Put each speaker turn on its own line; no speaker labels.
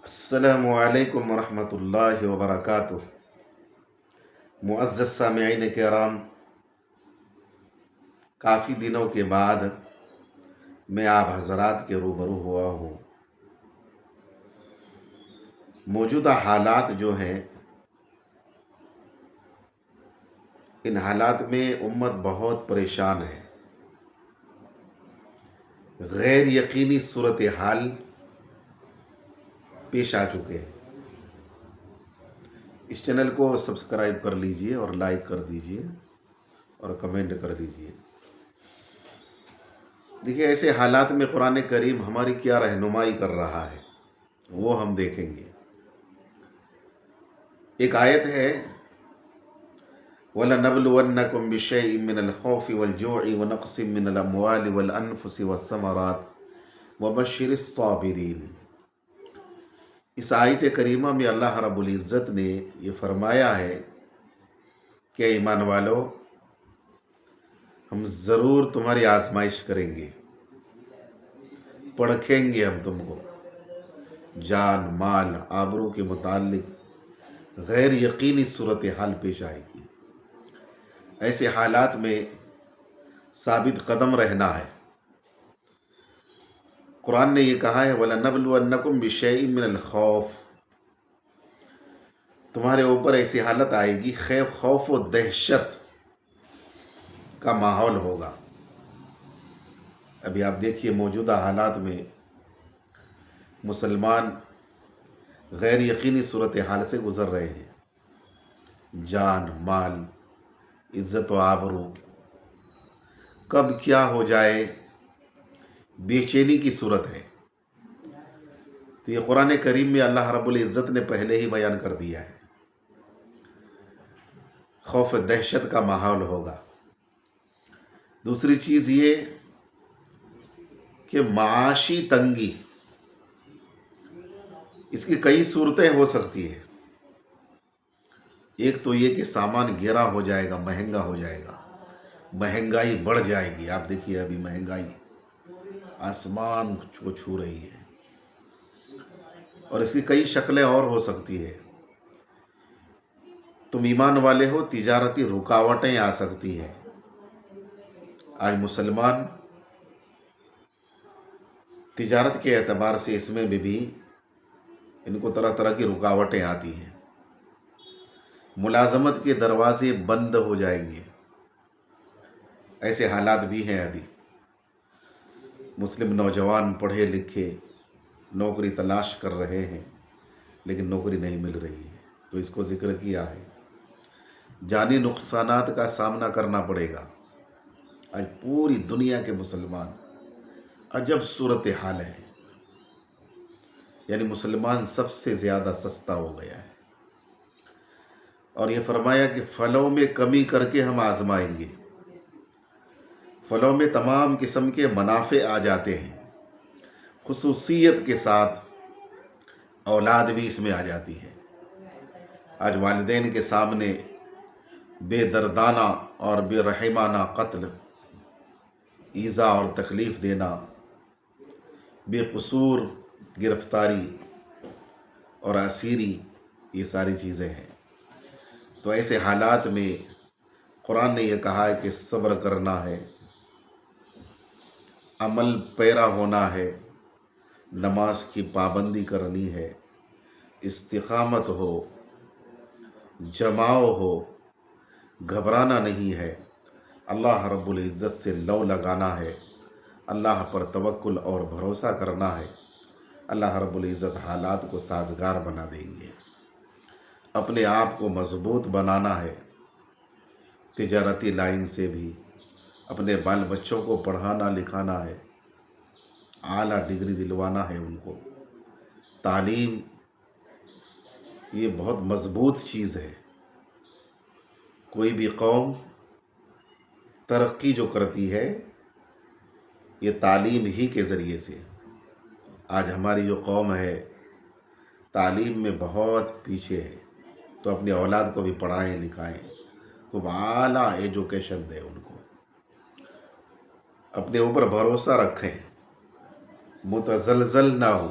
السلام علیکم ورحمۃ اللہ وبرکاتہ۔ معزز سامعین کرام، کافی دنوں کے بعد میں آپ حضرات کے روبرو ہوا ہوں۔ موجودہ حالات جو ہیں، ان حالات میں امت بہت پریشان ہے۔ غیر یقینی صورتحال پیش آ چکے ہیں۔ اس چینل کو سبسکرائب کر لیجئے اور لائک کر دیجئے اور کمنٹ کر دیجئے۔ دیکھیے، ایسے حالات میں قرآن کریم ہماری کیا رہنمائی کر رہا ہے وہ ہم دیکھیں گے۔ ایک آیت ہے، وَلَنَبْلُوَنَّكُمْ بِشَيْءٍ مِّنَ الْخَوْفِ وَالْجُوعِ وَنَقْصٍ مِّنَ الْأَمْوَالِ وَالْأَنفُسِ وَالثَّمَرَاتِ وَبَشِّرِ الصَّابِرِينَ۔ اس آیت کریمہ میں اللہ رب العزت نے یہ فرمایا ہے کہ ایمان والو، ہم ضرور تمہاری آزمائش کریں گے، پرکھیں گے ہم تم کو۔ جان، مال، آبرو کے متعلق غیر یقینی صورتحال پیش آئے گی۔ ایسے حالات میں ثابت قدم رہنا ہے۔ قرآن نے یہ کہا ہے، وَلَنَبْلُوَنَّكُمْ بِشَيْءٍ مِّنَ الْخَوْفِ۔ تمہارے اوپر ایسی حالت آئے گی، خوف و دہشت کا ماحول ہوگا۔ ابھی آپ دیکھیے، موجودہ حالات میں مسلمان غیر یقینی صورتحال سے گزر رہے ہیں۔ جان، مال، عزت و آبرو، کب کیا ہو جائے، بے چینی کی صورت ہے۔ تو یہ قرآن کریم میں اللہ رب العزت نے پہلے ہی بیان کر دیا ہے۔ خوف دہشت کا ماحول ہوگا۔ دوسری چیز یہ کہ معاشی تنگی، اس کی کئی صورتیں ہو سکتی ہیں۔ ایک تو یہ کہ سامان گرا ہو جائے گا، مہنگا ہو جائے گا، مہنگائی بڑھ جائے گی۔ آپ دیکھیے، ابھی مہنگائی آسمان کو چھو رہی ہے، اور اس کی کئی شکلیں اور ہو سکتی ہے۔ تم ایمان والے ہو، تجارتی رکاوٹیں آ سکتی ہیں۔ آج مسلمان تجارت کے اعتبار سے اس میں بھی ان کو طرح طرح کی رکاوٹیں آتی ہیں۔ ملازمت کے دروازے بند ہو جائیں گے۔ ایسے حالات بھی ہیں۔ ابھی مسلم نوجوان پڑھے لکھے نوکری تلاش کر رہے ہیں، لیکن نوکری نہیں مل رہی ہے، تو اس کو ذکر کیا ہے۔ جانی نقصانات کا سامنا کرنا پڑے گا۔ آج پوری دنیا کے مسلمان عجب صورتحال ہے، یعنی مسلمان سب سے زیادہ سستا ہو گیا ہے۔ اور یہ فرمایا کہ پھلوں میں کمی کر کے ہم آزمائیں گے۔ پھلوں میں تمام قسم کے منافع آ جاتے ہیں، خصوصیت کے ساتھ اولاد بھی اس میں آ جاتی ہے۔ آج والدین کے سامنے بے دردانہ اور بے رحمانہ قتل، ایذا اور تکلیف دینا، بے قصور گرفتاری اور اسیری، یہ ساری چیزیں ہیں۔ تو ایسے حالات میں قرآن نے یہ کہا ہے کہ صبر کرنا ہے، عمل پیرا ہونا ہے، نماز کی پابندی کرنی ہے، استقامت ہو، جماؤ ہو، گھبرانا نہیں ہے، اللہ رب العزت سے لو لگانا ہے، اللہ پر توکل اور بھروسہ کرنا ہے۔ اللہ رب العزت حالات کو سازگار بنا دیں گے۔ اپنے آپ کو مضبوط بنانا ہے، تجارتی لائن سے بھی اپنے بال بچوں کو پڑھانا لکھانا ہے، اعلیٰ ڈگری دلوانا ہے ان کو۔ تعلیم یہ بہت مضبوط چیز ہے۔ کوئی بھی قوم ترقی جو کرتی ہے، یہ تعلیم ہی کے ذریعے سے۔ آج ہماری جو قوم ہے تعلیم میں بہت پیچھے ہے، تو اپنی اولاد کو بھی پڑھائیں لکھائیں، خوب اعلیٰ ایجوکیشن دیں ان کو، اپنے اوپر بھروسہ رکھیں، متزلزل نہ ہو۔